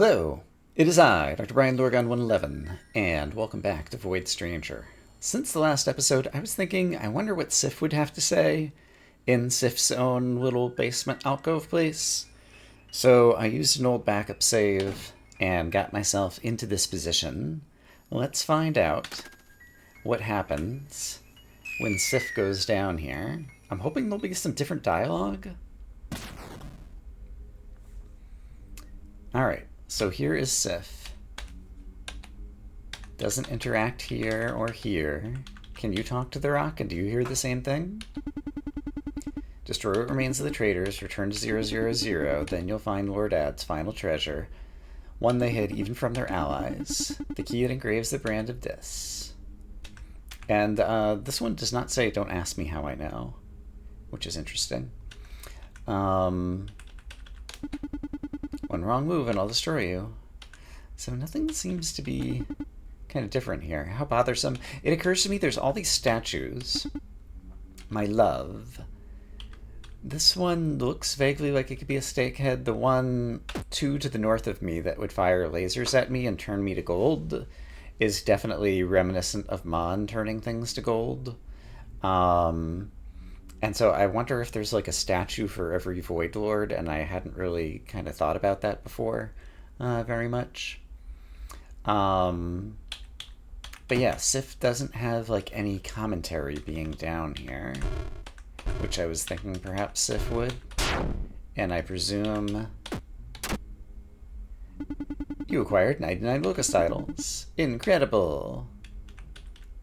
Hello, it is I, Dr. Brian Lorgon 111, and welcome back to Void Stranger. Since the last episode, I was thinking, I wonder what Sif would have to say in Sif's own little basement alcove place. So I used an old backup save and got myself into this position. Let's find out what happens when Sif goes down here. I'm hoping there'll be some different dialogue. Alright, so here is Sif. Doesn't interact here or here. Can you talk to the rock, and do you hear the same thing? Destroy what remains of the traitors, return to 000, then you'll find Lord Ad's final treasure, one they hid even from their allies, the key that engraves the brand of Dis. And this one does not say, don't ask me how I know, which is interesting. One wrong move and I'll destroy you. So nothing seems to be kind of different here. How bothersome. It occurs to me there's all these statues. My love. This one looks vaguely like it could be a snakehead. The one two to the north of me that would fire lasers at me and turn me to gold is definitely reminiscent of Mon turning things to gold. And so I wonder if there's like a statue for every Void Lord, and I hadn't really kind of thought about that before very much. But yeah, Sif doesn't have like any commentary being down here, which I was thinking perhaps Sif would. And I presume you acquired 99 locust titles. Incredible.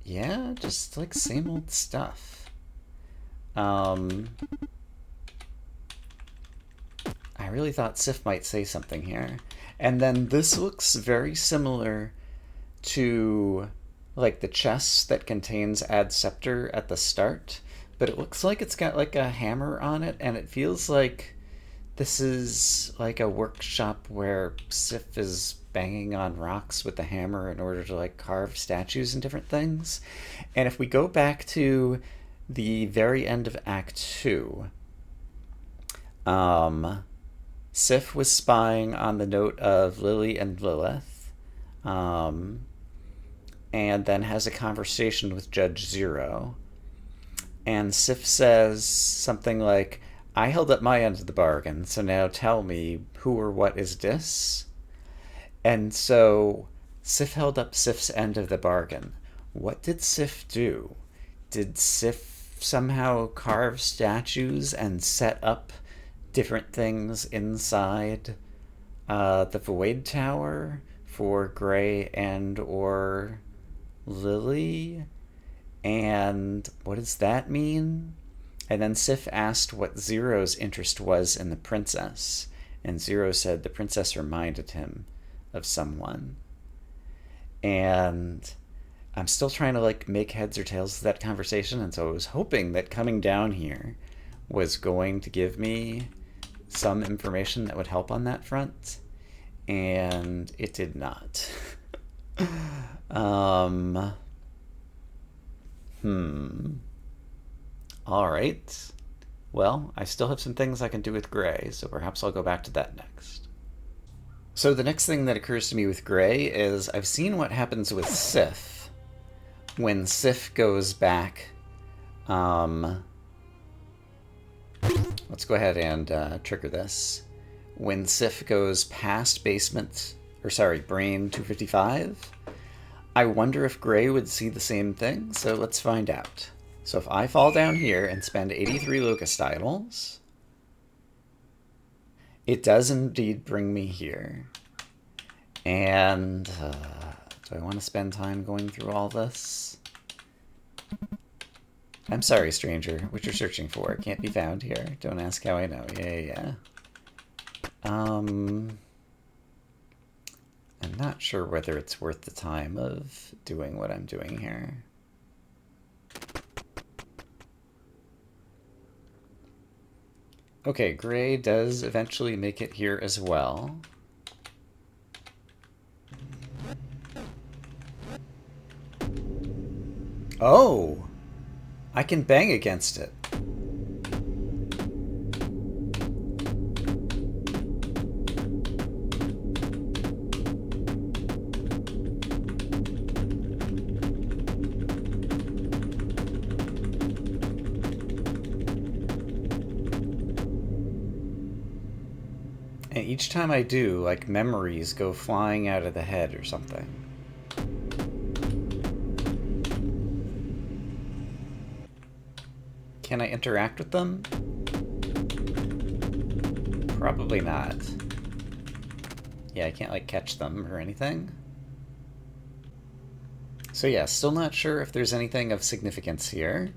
Yeah, just like same old stuff. I really thought Sif might say something here. And then this looks very similar to like the chest that contains Ad's scepter at the start, but it looks like it's got like a hammer on it, and it feels like this is like a workshop where Sif is banging on rocks with the hammer in order to like carve statues and different things. And if we go back to the very end of Act 2, Sif was spying on the note of Lillie and Lilith, and then has a conversation with Judge Zero. And Sif says something like, I held up my end of the bargain, so now tell me who or what is Dis? And so Sif held up Sif's end of the bargain. What did Sif do? Did Sif somehow carve statues and set up different things inside the Void Tower for Gray and or Lillie? And what does that mean? And then Sif asked what Zero's interest was in the princess, and Zero said the princess reminded him of someone. And I'm still trying to like make heads or tails of that conversation, and so I was hoping that coming down here was going to give me some information that would help on that front, and it did not. Alright. Well, I still have some things I can do with Gray, so perhaps I'll go back to that next. So the next thing that occurs to me with Gray is I've seen what happens with Sif when Sif goes back. Let's go ahead and trigger this. When Sif goes past Brain 255, I wonder if Gray would see the same thing, so let's find out. So if I fall down here and spend 83 locust titles, it does indeed bring me here. And do I want to spend time going through all this? I'm sorry, stranger. What you're searching for can't be found here. Don't ask how I know. Yeah. I'm not sure whether it's worth the time of doing what I'm doing here. Okay, Gray does eventually make it here as well. Oh! I can bang against it. each time I do, like, memories go flying out of the head or something. Can I interact with them? Probably not. Yeah, I can't, like, catch them or anything. So yeah, still not sure if there's anything of significance here.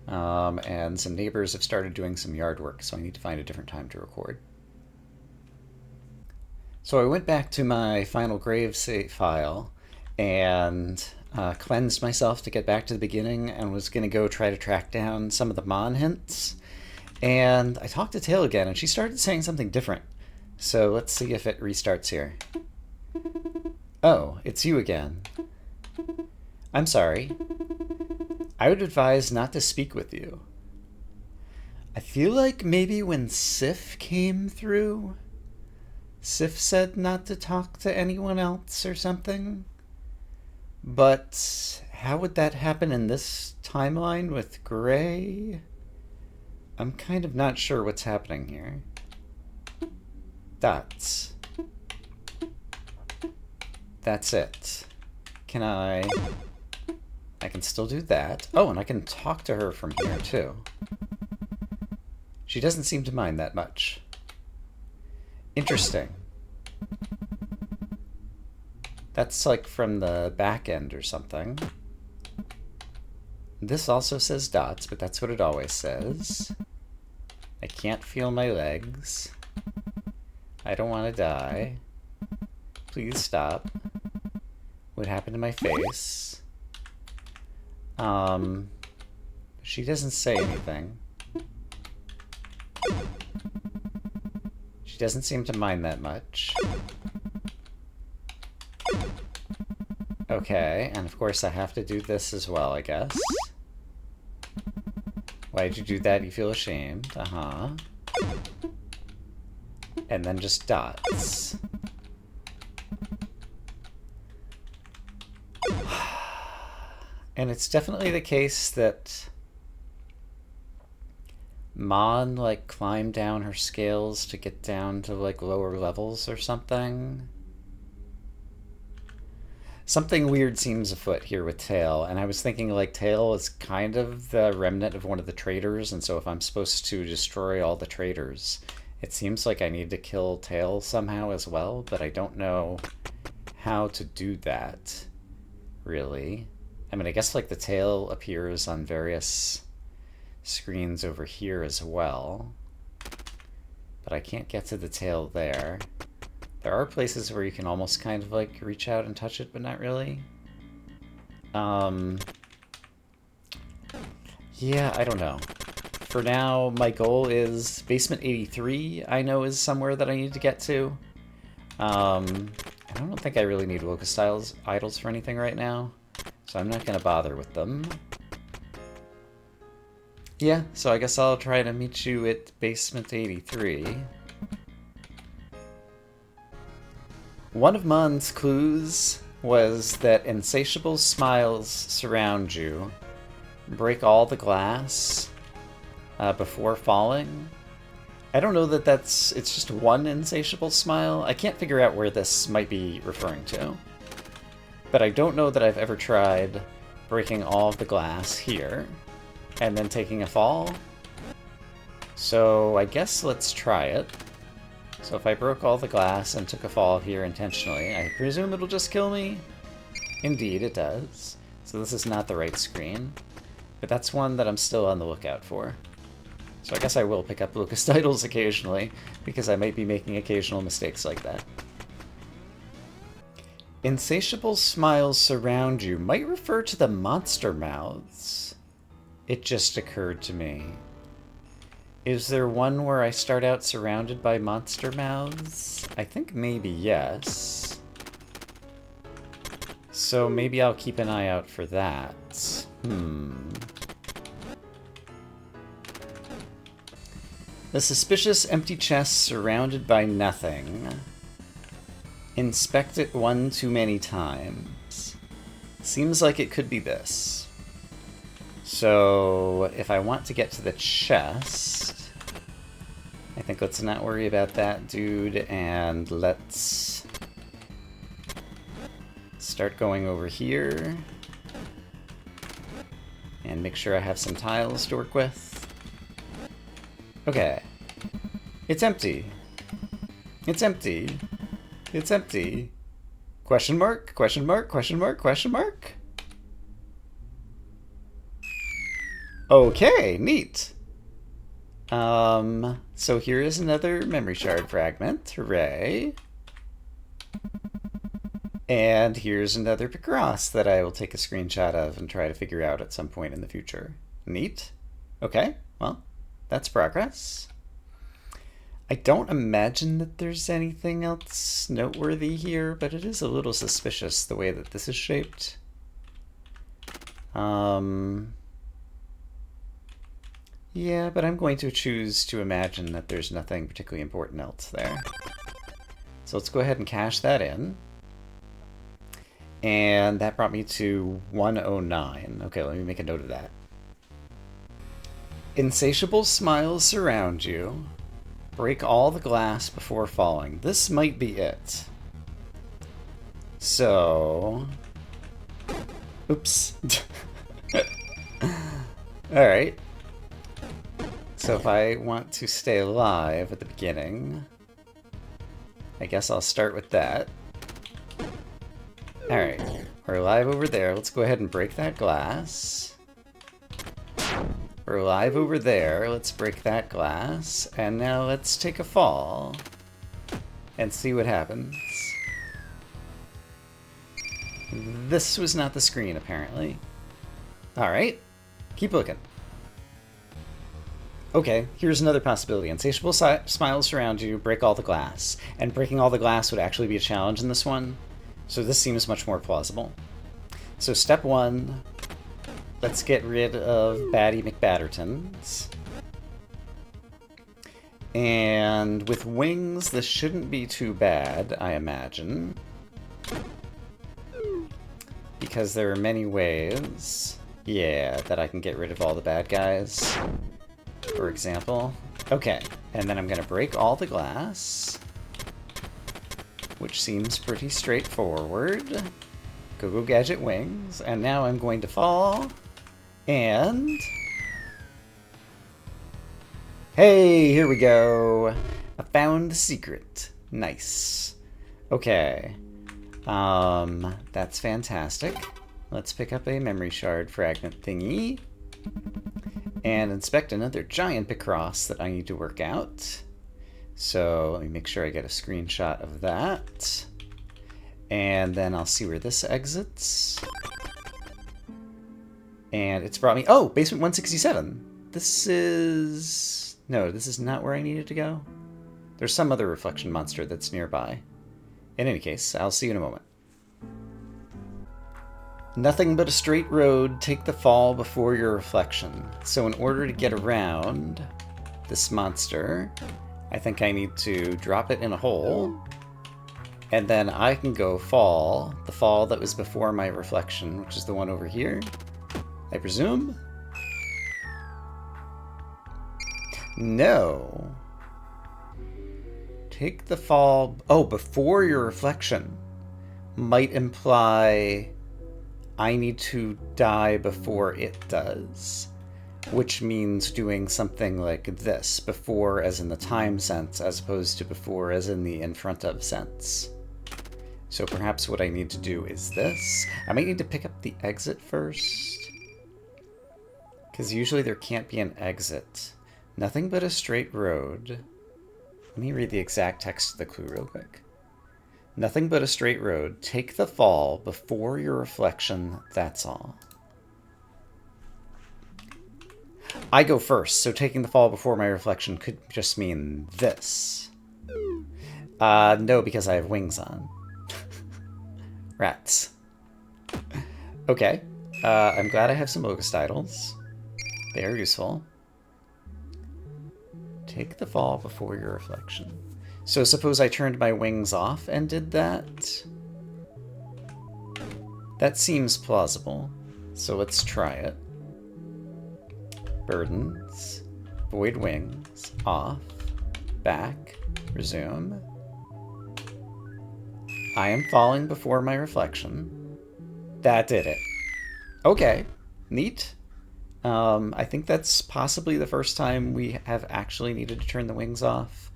And some neighbors have started doing some yard work, so I need to find a different time to record. So I went back to my final grave save file and cleansed myself to get back to the beginning, and was going to go try to track down some of the Mon hints. And I talked to Tail again, and she started saying something different. So let's see if it restarts here. Oh, it's you again. I'm sorry. I would advise not to speak with you. I feel like maybe when Sif came through, Sif said not to talk to anyone else or something. But how would that happen in this timeline with Gray? I'm kind of not sure what's happening here. Dots. That's it. Can I can still do that. Oh, and I can talk to her from here, too. She doesn't seem to mind that much. Interesting. That's like from the back end or something. This also says dots, but that's what it always says. I can't feel my legs. I don't want to die. Please stop. What happened to my face? She doesn't say anything. She doesn't seem to mind that much. Okay, and of course I have to do this as well, I guess. Why'd you do that? You feel ashamed. Uh-huh. And then just dots. And it's definitely the case that Mon, like, climbed down her scales to get down to, like, lower levels or something. Something weird seems afoot here with Tail, and I was thinking, like, Tail is kind of the remnant of one of the traitors, and so if I'm supposed to destroy all the traitors, it seems like I need to kill Tail somehow as well, but I don't know how to do that, really. I mean, I guess, like, the tail appears on various screens over here as well. But I can't get to the tail there. There are places where you can almost kind of, like, reach out and touch it, but not really. Yeah, I don't know. For now, my goal is Basement 83, I know is somewhere that I need to get to. I don't think I really need Locust Idols for anything right now. So I'm not going to bother with them. Yeah, so I guess I'll try to meet you at Basement 83. One of Mon's clues was that insatiable smiles surround you. Break all the glass before falling. I don't know that it's just one insatiable smile. I can't figure out where this might be referring to. But I don't know that I've ever tried breaking all of the glass here and then taking a fall. So I guess let's try it. So if I broke all the glass and took a fall here intentionally, I presume it'll just kill me? Indeed, it does. So this is not the right screen. But that's one that I'm still on the lookout for. So I guess I will pick up Locust Idols occasionally, because I might be making occasional mistakes like that. Insatiable smiles surround you might refer to the monster mouths. It just occurred to me. Is there one where I start out surrounded by monster mouths? I think maybe yes. So maybe I'll keep an eye out for that. The suspicious empty chest surrounded by nothing. Inspect it one too many times. Seems like it could be this. So if I want to get to the chest, I think let's not worry about that dude, and let's start going over here and make sure I have some tiles to work with. Okay. It's empty. It's empty. It's empty. Question mark? Question mark? Question mark? Question mark? Okay, neat. So here is another memory shard fragment. Hooray. And here's another Picross that I will take a screenshot of and try to figure out at some point in the future. Neat. Okay, well, that's progress. I don't imagine that there's anything else noteworthy here, but it is a little suspicious the way that this is shaped. Yeah, but I'm going to choose to imagine that there's nothing particularly important else there. So let's go ahead and cash that in. And that brought me to 109. Okay, let me make a note of that. Insatiable smiles surround you. Break all the glass before falling. This might be it. So... Oops. Alright. So if I want to stay alive at the beginning, I guess I'll start with that. Alright, we're alive over there. Let's go ahead and break that glass. We're alive over there. Let's break that glass. And now let's take a fall and see what happens. This was not the screen, apparently. Alright, keep looking. Okay, here's another possibility. Insatiable smiles surround you, break all the glass. And breaking all the glass would actually be a challenge in this one. So this seems much more plausible. So step one, let's get rid of Baddie McBattertons. And with wings, this shouldn't be too bad, I imagine. Because there are many ways, yeah, that I can get rid of all the bad guys. For example. Okay, and then I'm gonna break all the glass, which seems pretty straightforward. Go Gadget wings, and now I'm going to fall, and... Hey, here we go! I found the secret. Nice. Okay. That's fantastic. Let's pick up a memory shard fragment thingy. And inspect another giant Picross that I need to work out. So let me make sure I get a screenshot of that. And then I'll see where this exits. And it's brought me... Oh! Basement 167! This is... No, this is not where I needed to go. There's some other reflection monster that's nearby. In any case, I'll see you in a moment. Nothing but a straight road, take the fall before your reflection. So in order to get around this monster, I think I need to drop it in a hole, and then I can go fall, the fall that was before my reflection, which is the one over here, I presume? No. Take the fall... Oh, before your reflection might imply I need to die before it does, which means doing something like this, before as in the time sense, as opposed to before as in the in front of sense. So perhaps what I need to do is this. I might need to pick up the exit first, because usually there can't be an exit. Nothing but a straight road. Let me read the exact text of the clue real quick. Nothing but a straight road. Take the fall before your reflection, that's all. I go first, so taking the fall before my reflection could just mean this. No, because I have wings on. Rats. Okay. I'm glad I have some locust idols. They are useful. Take the fall before your reflection. So suppose I turned my wings off and did that? That seems plausible. So let's try it. Burdens. Void wings. Off. back, resume. I am falling before my reflection. That did it. Okay, neat. I think that's possibly the first time we have actually needed to turn the wings off.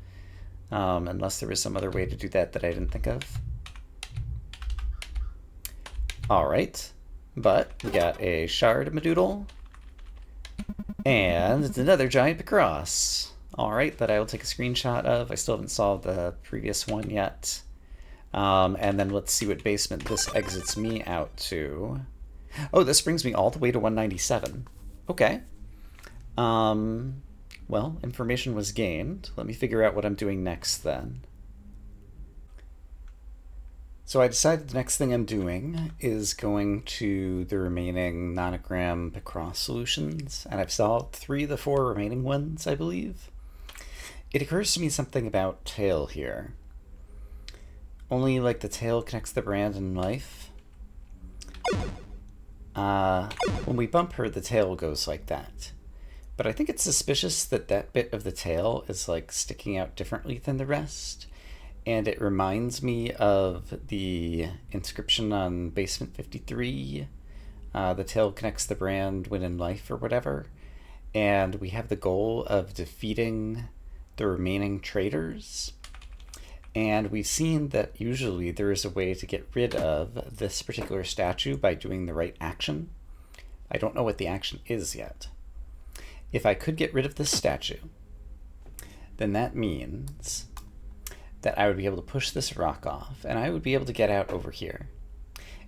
Unless there was some other way to do that that I didn't think of. Alright, but we got a shard of Madoodle. And it's another giant Picross. Alright, that I will take a screenshot of. I still haven't solved the previous one yet. And then let's see what basement this exits me out to. Oh, this brings me all the way to 197. Okay. Well, information was gained. Let me figure out what I'm doing next then. So I decided the next thing I'm doing is going to the remaining nonogram Picross solutions, and I've solved 3 of the 4 remaining ones, I believe. It occurs to me something about tail here. Only like the tail connects the brand in life. When we bump her, the tail goes like that. But I think it's suspicious that that bit of the tail is like sticking out differently than the rest. And it reminds me of the inscription on Basement 53. The tail connects the brand when in life or whatever. And we have the goal of defeating the remaining traitors. And we've seen that usually there is a way to get rid of this particular statue by doing the right action. I don't know what the action is yet. If I could get rid of this statue, then that means that I would be able to push this rock off, and I would be able to get out over here.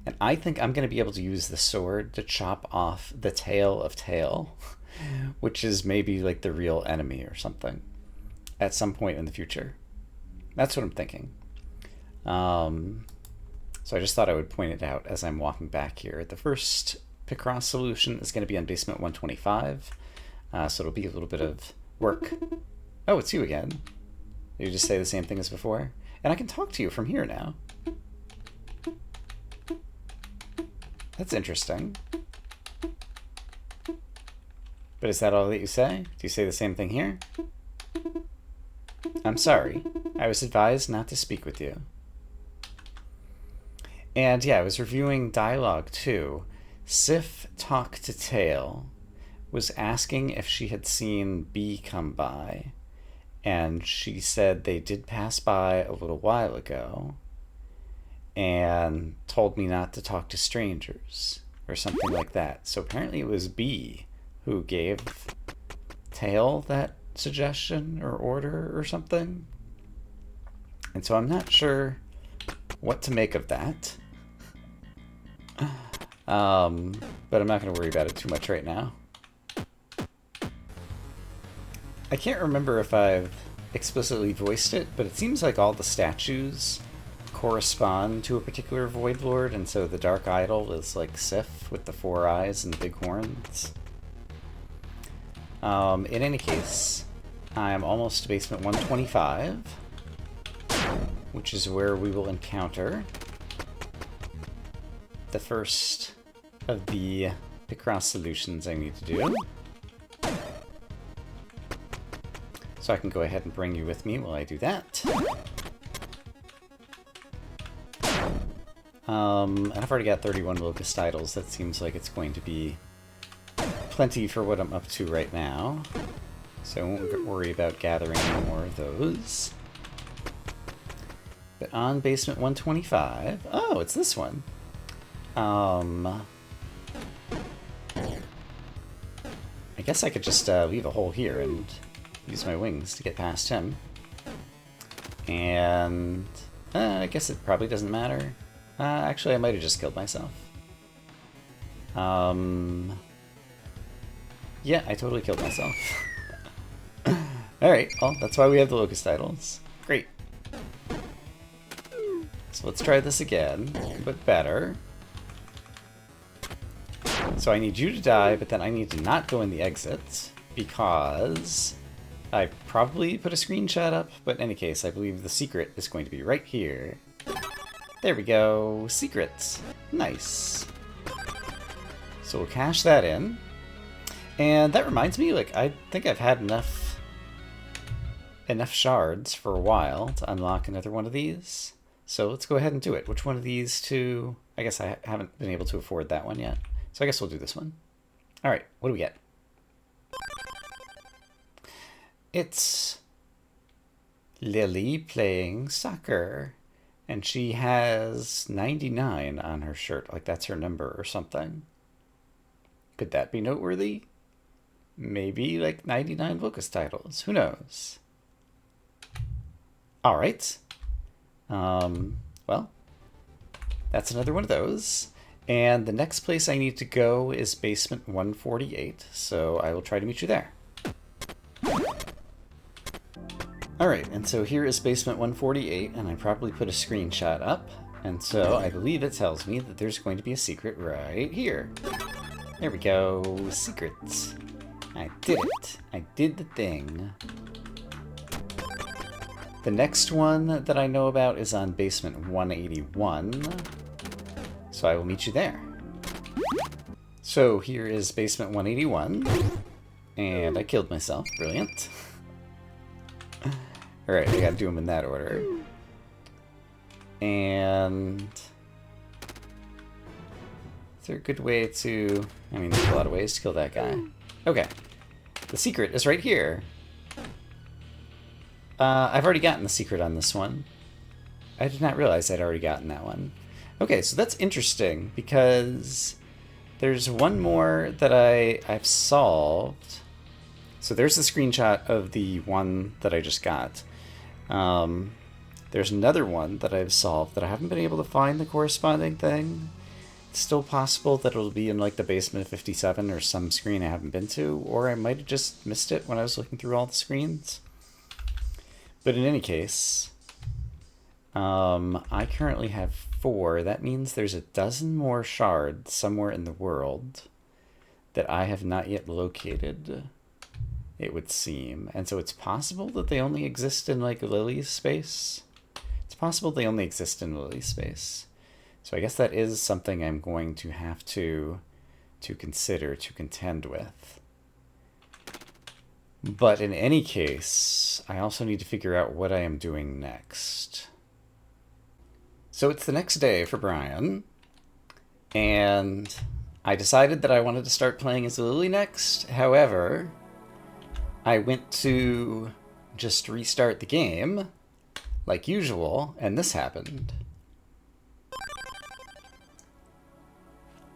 And I think I'm going to be able to use the sword to chop off the tail of Tail, which is maybe like the real enemy or something, at some point in the future. That's what I'm thinking. So I just thought I would point it out as I'm walking back here. The first Picross solution is going to be on basement 125, so it'll be a little bit of work. Oh, it's you again. You just say the same thing as before? And I can talk to you from here now. That's interesting. But is that all that you say? Do you say the same thing here? I'm sorry. I was advised not to speak with you. And yeah, I was reviewing dialogue too. Sif talked to Tail, was asking if she had seen B come by, and she said they did pass by a little while ago, and told me not to talk to strangers, or something like that. So apparently it was B who gave Tail that suggestion or order or something. And so I'm not sure what to make of that. But I'm not going to worry about it too much right now. I can't remember if I've explicitly voiced it, but it seems like all the statues correspond to a particular Void Lord, and so the Dark Idol is like Sif with the 4 eyes and the big horns. In any case, I'm almost to basement 125, which is where we will encounter the first of the Picross solutions I need to do. So I can go ahead and bring you with me while I do that. And I've already got 31 Locust Idols. That seems like it's going to be plenty for what I'm up to right now. So I won't worry about gathering any more of those. But on basement 125... Oh, it's this one. I guess I could just leave a hole here and use my wings to get past him. And I guess it probably doesn't matter. Actually, I might have just killed myself. Yeah, I totally killed myself. Alright, well, that's why we have the Locust Idols. Great. So let's try this again, but better. So I need you to die, but then I need to not go in the exit, because I probably put a screenshot up, but in any case, I believe the secret is going to be right here. There we go. Secrets. Nice. So we'll cache that in. And that reminds me, like, I think I've had enough enough shards for a while to unlock another one of these. So let's go ahead and do it. Which one of these two? I guess I haven't been able to afford that one yet. So I guess we'll do this one. All right, what do we get? It's Lillie playing soccer. And she has 99 on her shirt, like that's her number or something. Could that be noteworthy? Maybe like 99 Lucas titles. Who knows? All right. Well, that's another one of those. And the next place I need to go is basement 148, so I will try to meet you there. Alright, and so here is basement 148, and I probably put a screenshot up, and so I believe it tells me that there's going to be a secret right here. There we go, secrets. I did it. I did the thing. The next one that I know about is on basement 181, so I will meet you there. So here is basement 181, and I killed myself. Brilliant. Alright, I gotta do them in that order. And is there a good way to... I mean, there's a lot of ways to kill that guy. Okay. The secret is right here. I've already gotten the secret on this one. I did not realize I'd already gotten that one. Okay, so that's interesting, because there's one more that I've solved. So there's the screenshot of the one that I just got. There's another one that I've solved that I haven't been able to find the corresponding thing. It's still possible that it'll be in like the basement of 57 or some screen I haven't been to, or I might have just missed it when I was looking through all the screens. But in any case, I currently have 4. That means there's a dozen more shards somewhere in the world that I have not yet located, it would seem. And so it's possible that they only exist in, like, Lillie's space. It's possible they only exist in Lillie's space. So I guess that is something I'm going to have to consider, to contend with. But in any case, I also need to figure out what I am doing next. So it's the next day for Brian, and I decided that I wanted to start playing as Lillie next. However, I went to just restart the game, like usual, and this happened.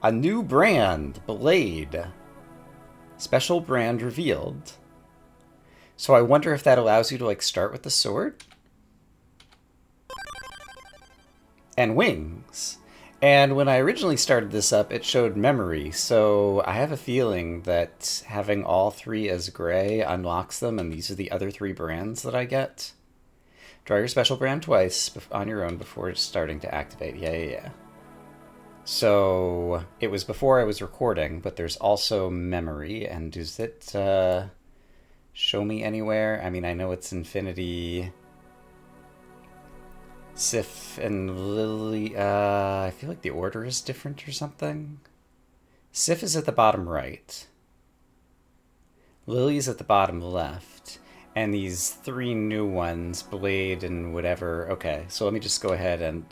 A new brand, Blade. Special brand revealed. So I wonder if that allows you to, like, start with the sword? And wings. And when I originally started this up, it showed memory, so I have a feeling that having all 3 as gray unlocks them, and these are the other 3 brands that I get. Draw your special brand twice on your own before starting to activate. Yeah. So it was before I was recording, but there's also memory, and does it show me anywhere? I mean, I know it's Infinity... Sif and Lillie, I feel like the order is different or something. Sif is at the bottom right. Lillie's at the bottom left. And these 3 new ones, Blade and whatever. Okay, so let me just go ahead and...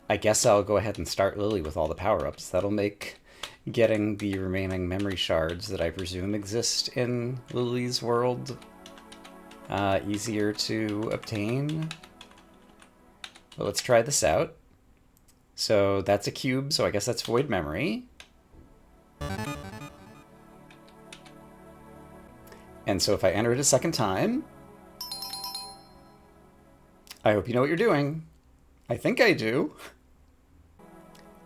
I guess I'll go ahead and start Lillie with all the power-ups. That'll make getting the remaining memory shards that I presume exist in Lillie's world easier to obtain. But let's try this out. So that's a cube, so I guess that's void memory. And so if I enter it a second time, I hope you know what you're doing. I think I do.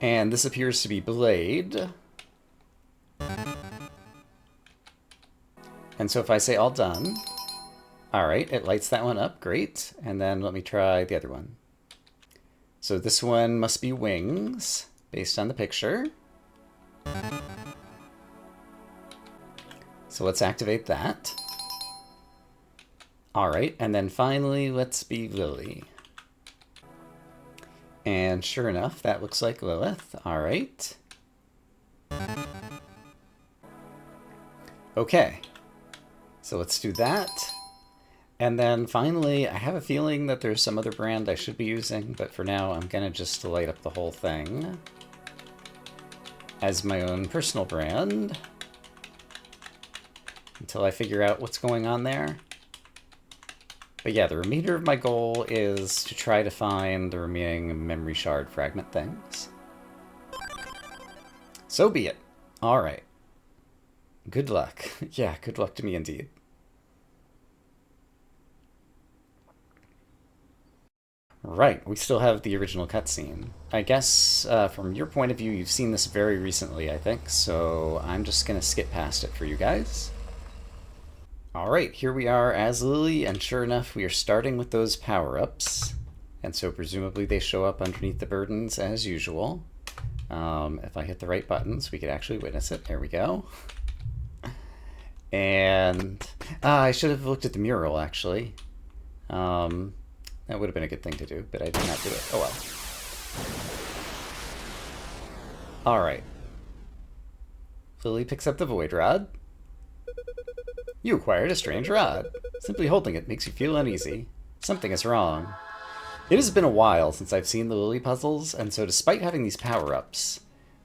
And this appears to be Blade. And so if I say all done, all right, it lights that one up, great. And then let me try the other one. So this one must be wings, based on the picture. So let's activate that. All right, and then finally, let's be Lillie. And sure enough, that looks like Lilith. All right. Okay. So let's do that. And then finally, I have a feeling that there's some other brand I should be using, but for now I'm gonna just light up the whole thing as my own personal brand until I figure out what's going on there. But yeah, the remainder of my goal is to try to find the remaining memory shard fragment things. So be it. All right. Good luck. Yeah, good luck to me indeed. Right, we still have the original cutscene. I guess from your point of view, you've seen this very recently, I think, so I'm just going to skip past it for you guys. Alright, here we are as Lillie, and sure enough, we are starting with those power-ups. And so presumably they show up underneath the burdens as usual. If I hit the right buttons, we could actually witness it. There we go. And I should have looked at the mural, actually. That would have been a good thing to do, but I did not do it. Oh well. Alright. Lillie picks up the void rod. You acquired a strange rod. Simply holding it makes you feel uneasy. Something is wrong. It has been a while since I've seen the Lillie puzzles, and so despite having these power-ups,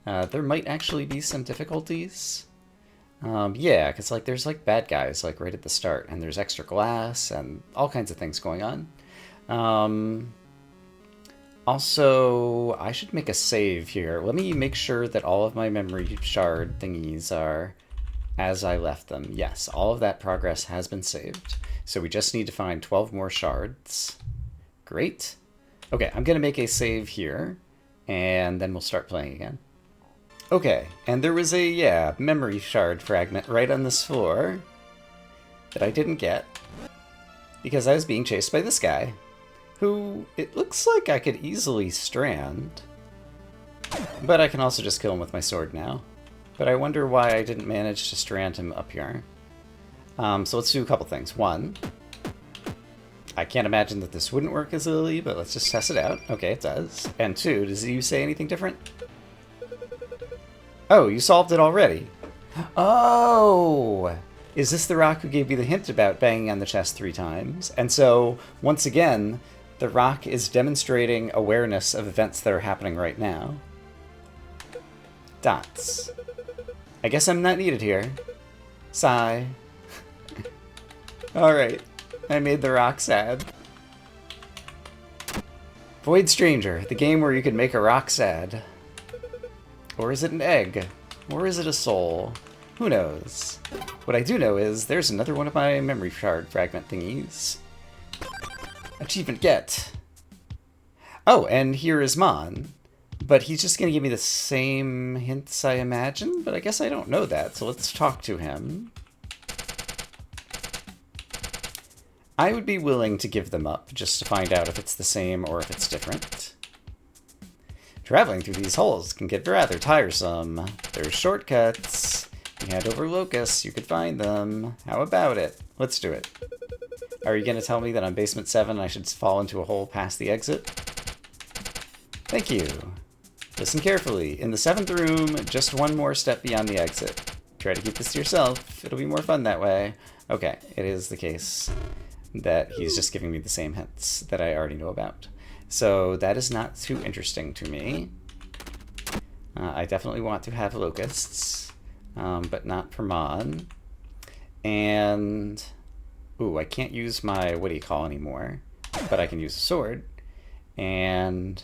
there might actually be some difficulties. Yeah, because like there's like bad guys like right at the start, and there's extra glass and all kinds of things going on. Also, I should make a save here. Let me make sure that all of my memory shard thingies are as I left them. Yes, all of that progress has been saved. So we just need to find 12 more shards. Great. Okay, I'm going to make a save here, and then we'll start playing again. Okay, and there was a, yeah, memory shard fragment right on this floor that I didn't get because I was being chased by this guy, who it looks like I could easily strand, but I can also just kill him with my sword now. But I wonder why I didn't manage to strand him up here. So let's do a couple things. One, I can't imagine that this wouldn't work as Lillie, but let's just test it out. Okay, it does. And two, does you say anything different? Oh, you solved it already. Oh! Is this the rock who gave you the hint about banging on the chest 3 times? And so, once again, the rock is demonstrating awareness of events that are happening right now. Dots. I guess I'm not needed here. Sigh. Alright, I made the rock sad. Void Stranger, the game where you can make a rock sad. Or is it an egg? Or is it a soul? Who knows? What I do know is there's another one of my memory shard fragment thingies. Achievement get. Oh, and here is Mon. But he's just going to give me the same hints, I imagine? But I guess I don't know that, so let's talk to him. I would be willing to give them up, just to find out if it's the same or if it's different. Traveling through these holes can get rather tiresome. There's shortcuts. You hand over locusts, you could find them. How about it? Let's do it. Are you going to tell me that on basement 7 I should fall into a hole past the exit? Thank you. Listen carefully. In the 7th room, just one more step beyond the exit. Try to keep this to yourself. It'll be more fun that way. Okay, it is the case that he's just giving me the same hints that I already know about. So that is not too interesting to me. I definitely want to have locusts, but not for Mon. And, ooh, I can't use my what do you call anymore, but I can use a sword. And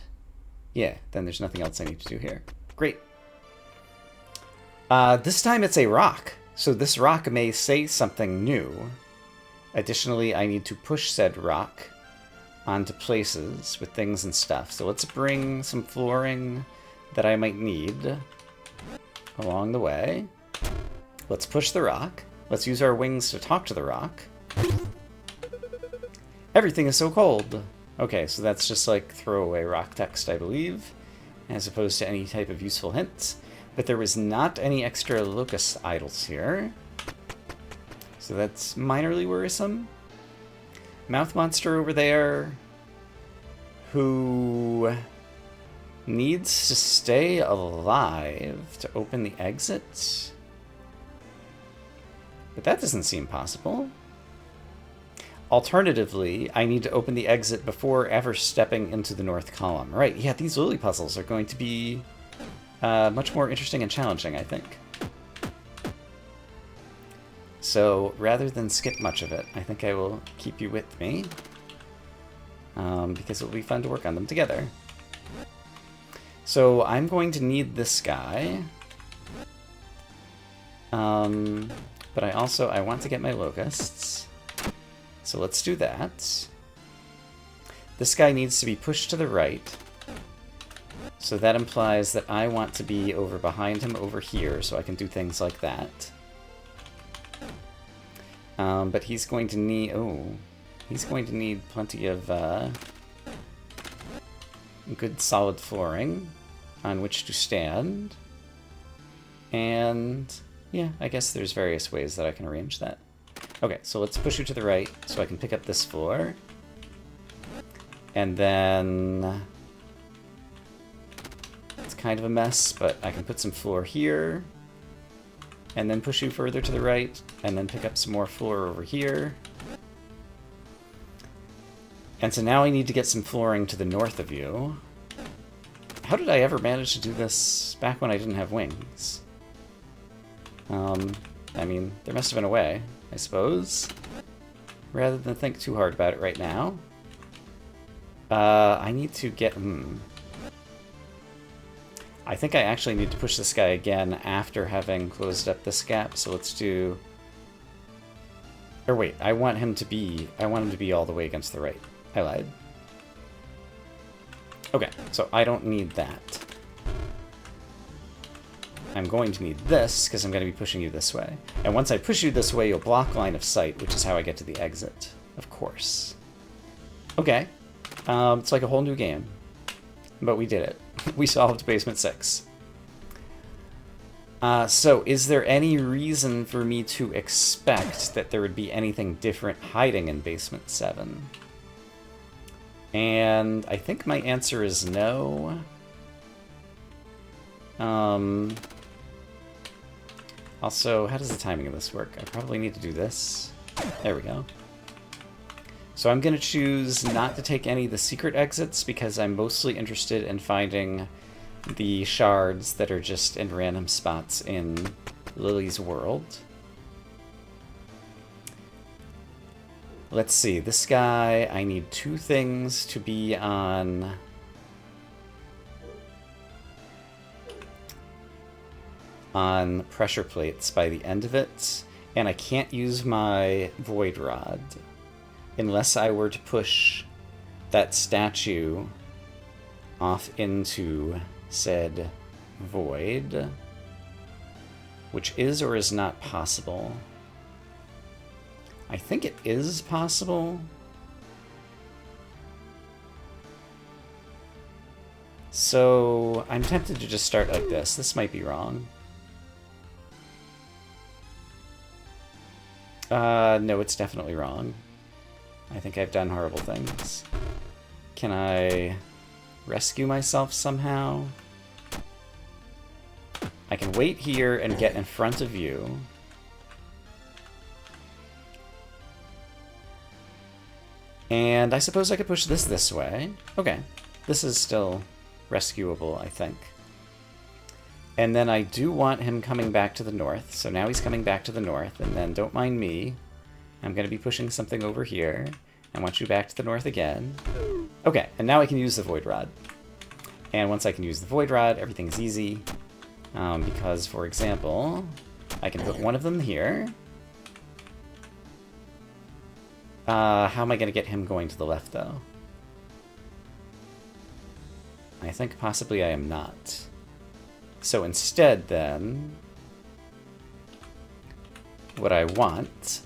yeah, then there's nothing else I need to do here. Great. This time it's a rock, so this rock may say something new. Additionally, I need to push said rock onto places with things and stuff. So let's bring some flooring that I might need along the way. Let's push the rock. Let's use our wings to talk to the rock. Everything is so cold. Okay, so that's just like throwaway rock text, I believe, as opposed to any type of useful hints. But there was not any extra locust idols here, so that's minorly worrisome. Mouth monster over there, who needs to stay alive to open the exit. But that doesn't seem possible. Alternatively, I need to open the exit before ever stepping into the north column. Right, yeah, these Lillie puzzles are going to be much more interesting and challenging, I think. So, rather than skip much of it, I think I will keep you with me. Because it'll be fun to work on them together. So, I'm going to need this guy. But I want to get my locusts. So let's do that. This guy needs to be pushed to the right. So that implies that I want to be over behind him over here, so I can do things like that. But he's going to need... Oh, he's going to need plenty of good solid flooring on which to stand. And yeah, I guess there's various ways that I can arrange that. Okay, so let's push you to the right so I can pick up this floor. And then... It's kind of a mess, but I can put some floor here. And then push you further to the right, and then pick up some more floor over here. And so now I need to get some flooring to the north of you. How did I ever manage to do this back when I didn't have wings? I mean, there must have been a way, I suppose. Rather than think too hard about it right now. I need to get... I think I actually need to push this guy again after having closed up this gap, so let's do... Or wait, I want him to be all the way against the right. I lied. Okay, so I don't need that. I'm going to need this, because I'm going to be pushing you this way. And once I push you this way, you'll block line of sight, which is how I get to the exit. Of course. Okay. It's like a whole new game. But we did it. We solved Basement 6. So, is there any reason for me to expect that there would be anything different hiding in Basement 7? And I think my answer is no. Also, how does the timing of this work? I probably need to do this. There we go. So I'm going to choose not to take any of the secret exits because I'm mostly interested in finding the shards that are just in random spots in Lillie's world. Let's see, this guy, I need 2 things to be on... pressure plates by the end of it, and I can't use my void rod unless I were to push that statue off into said void, which is or is not possible. I think it is possible. So I'm tempted to just start like this. This might be wrong. No, it's definitely wrong. I think I've done horrible things. Can I rescue myself somehow? I can wait here and get in front of you. And I suppose I could push this way. Okay. This is still rescuable, I think. And then I do want him coming back to the north. So now he's coming back to the north. And then don't mind me. I'm going to be pushing something over here. I want you back to the north again. Okay, and now I can use the Void Rod. And once I can use the Void Rod, everything's easy. Because, for example, I can put one of them here. How am I going to get him going to the left, though? I think possibly I am not. So instead, then, what I want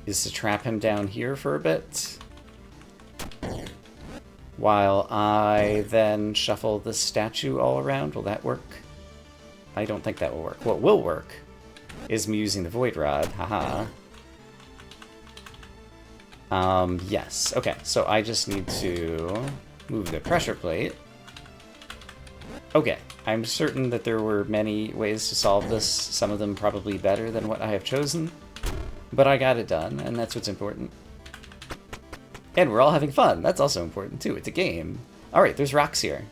is to trap him down here for a bit, while I then shuffle the statue all around. Will that work? I don't think that will work. What will work is me using the Void Rod. Haha. Yes. Okay, so I just need to move the pressure plate. Okay, I'm certain that there were many ways to solve this, some of them probably better than what I have chosen, but I got it done, and that's what's important. And we're all having fun. That's also important, too. It's a game. Alright, there's rocks here.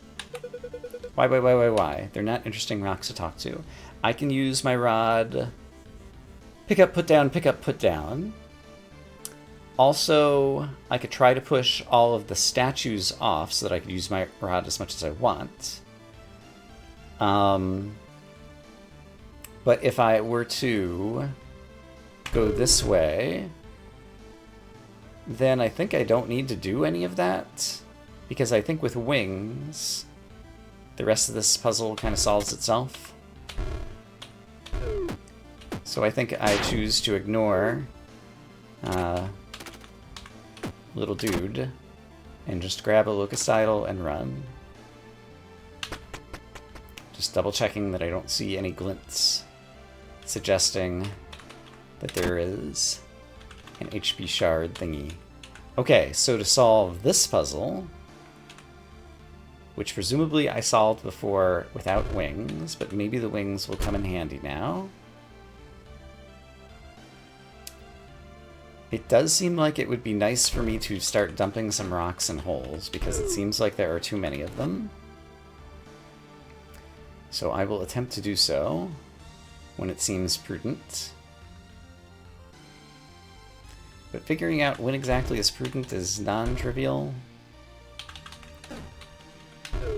Why? They're not interesting rocks to talk to. I can use my rod. Pick up, put down, pick up, put down. Also, I could try to push all of the statues off so that I could use my rod as much as I want. But if I were to go this way, then I think I don't need to do any of that, because I think with wings, the rest of this puzzle kind of solves itself. So I think I choose to ignore little dude and just grab a locust idol and run. Just double checking that I don't see any glints suggesting that there is an HP shard thingy. Okay, so to solve this puzzle, which presumably I solved before without wings, but maybe the wings will come in handy now. It does seem like it would be nice for me to start dumping some rocks in holes, because it seems like there are too many of them. So I will attempt to do so when it seems prudent. But figuring out when exactly is prudent is non-trivial.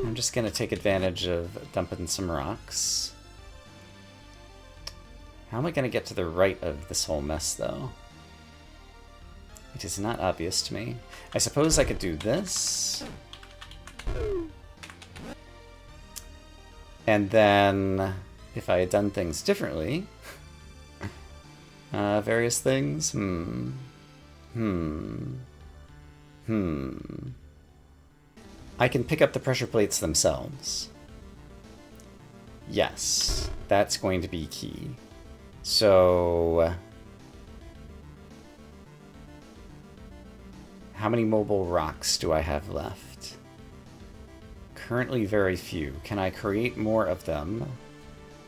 I'm just going to take advantage of dumping some rocks. How am I going to get to the right of this whole mess, though? It is not obvious to me. I suppose I could do this. And then, if I had done things differently... various things? I can pick up the pressure plates themselves. Yes, that's going to be key. So... how many mobile rocks do I have left? Currently very few. Can I create more of them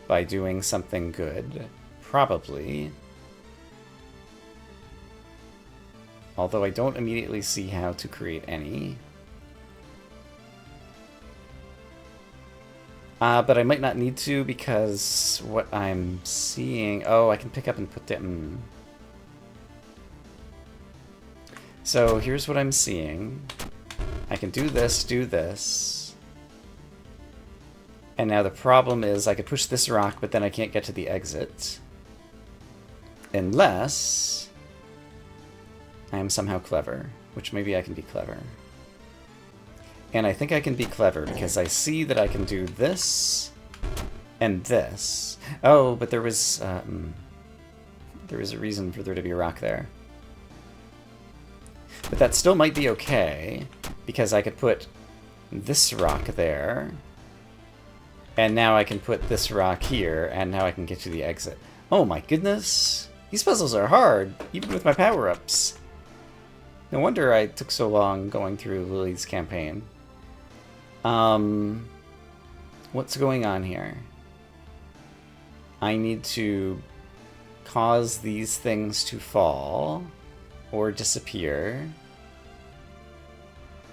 by doing something good? Probably. Although I don't immediately see how to create any. But I might not need to, because what I'm seeing... oh, I can pick up and put down... So here's what I'm seeing. I can do this. And now the problem is I could push this rock, but then I can't get to the exit. Unless I am somehow clever, which maybe I can be clever. And I think I can be clever because I see that I can do this and this. Oh, but there was a reason for there to be a rock there. But that still might be okay, because I could put this rock there, and now I can put this rock here, and now I can get to the exit. Oh my goodness! These puzzles are hard, even with my power-ups. No wonder I took so long going through Lillie's campaign. What's going on here? I need to cause these things to fall or disappear.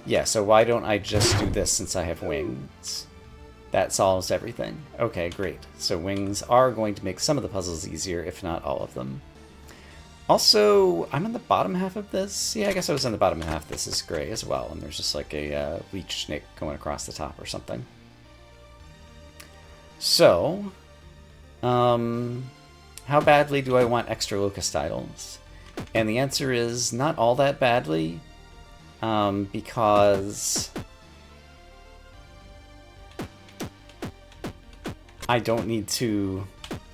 Yeah, so why don't I just do this since I have wings? That solves everything. Okay, great. So wings are going to make some of the puzzles easier, if not all of them. Also, I'm in the bottom half of this. Yeah, I guess I was in the bottom half. This is gray as well, and there's just like a leech snake going across the top or something. So, how badly do I want extra locust idols? And the answer is not all that badly, because I don't need to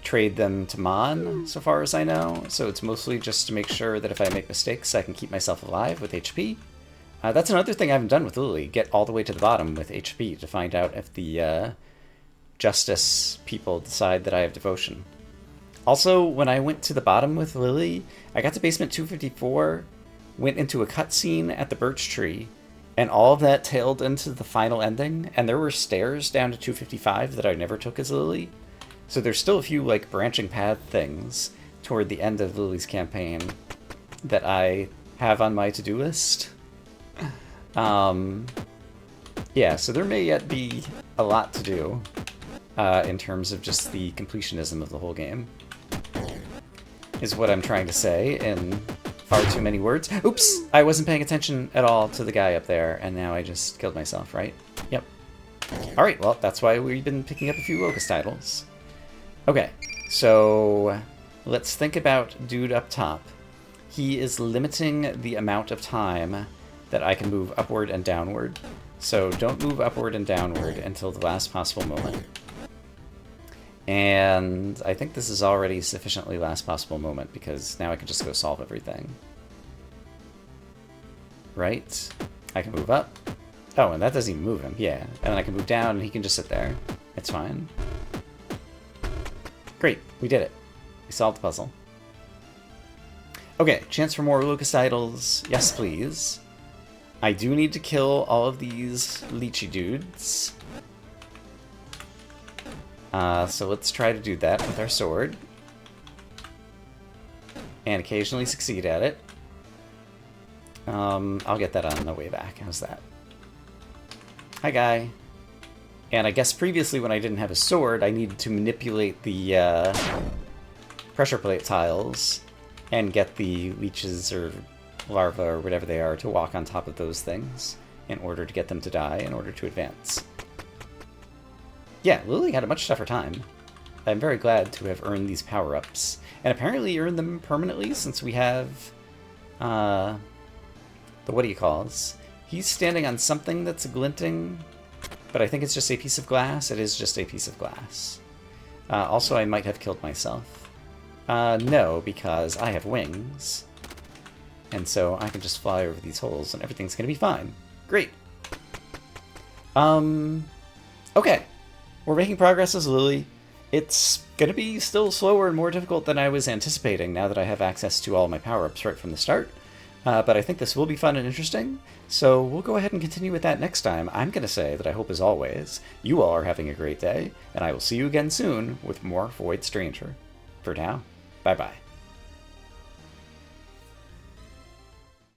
trade them to Mon, so far as I know, so it's mostly just to make sure that if I make mistakes, I can keep myself alive with HP. That's another thing I haven't done with Lillie, get all the way to the bottom with HP to find out if the Justice people decide that I have Devotion. Also, when I went to the bottom with Lillie, I got to basement 254, went into a cutscene at the birch tree, and all of that tailed into the final ending, and there were stairs down to 255 that I never took as Lillie. So there's still a few like branching path things toward the end of Lillie's campaign that I have on my to-do list. Yeah, so there may yet be a lot to do in terms of just the completionism of the whole game, is what I'm trying to say in far too many words. Oops! I wasn't paying attention at all to the guy up there, and now I just killed myself, right? Yep. Alright, well, that's why we've been picking up a few locust titles. Okay, so let's think about dude up top. He is limiting the amount of time that I can move upward and downward. So don't move upward and downward until the last possible moment. And I think this is already sufficiently last possible moment, because now I can just go solve everything. Right? I can move up. Oh, and that doesn't even move him. Yeah. And then I can move down and he can just sit there. It's fine. Great. We did it. We solved the puzzle. Okay, chance for more locust idols. Yes, please. I do need to kill all of these lychee dudes. So let's try to do that with our sword. And occasionally succeed at it. I'll get that on the way back. How's that? Hi, guy. And I guess previously when I didn't have a sword, I needed to manipulate the pressure plate tiles and get the leeches or larvae or whatever they are to walk on top of those things in order to get them to die, in order to advance. Yeah, Lillie had a much tougher time. I'm very glad to have earned these power-ups. And apparently earned them permanently, since we have the what-do-you-calls. He's standing on something that's glinting, but I think it's just a piece of glass. It is just a piece of glass. Also, I might have killed myself. No, because I have wings. And so I can just fly over these holes and everything's going to be fine. Great. Okay. We're making progress as Lillie. It's going to be still slower and more difficult than I was anticipating now that I have access to all my power-ups right from the start. But I think this will be fun and interesting, so we'll go ahead and continue with that next time. I'm going to say that I hope, as always, you all are having a great day, and I will see you again soon with more Void Stranger. For now, bye-bye.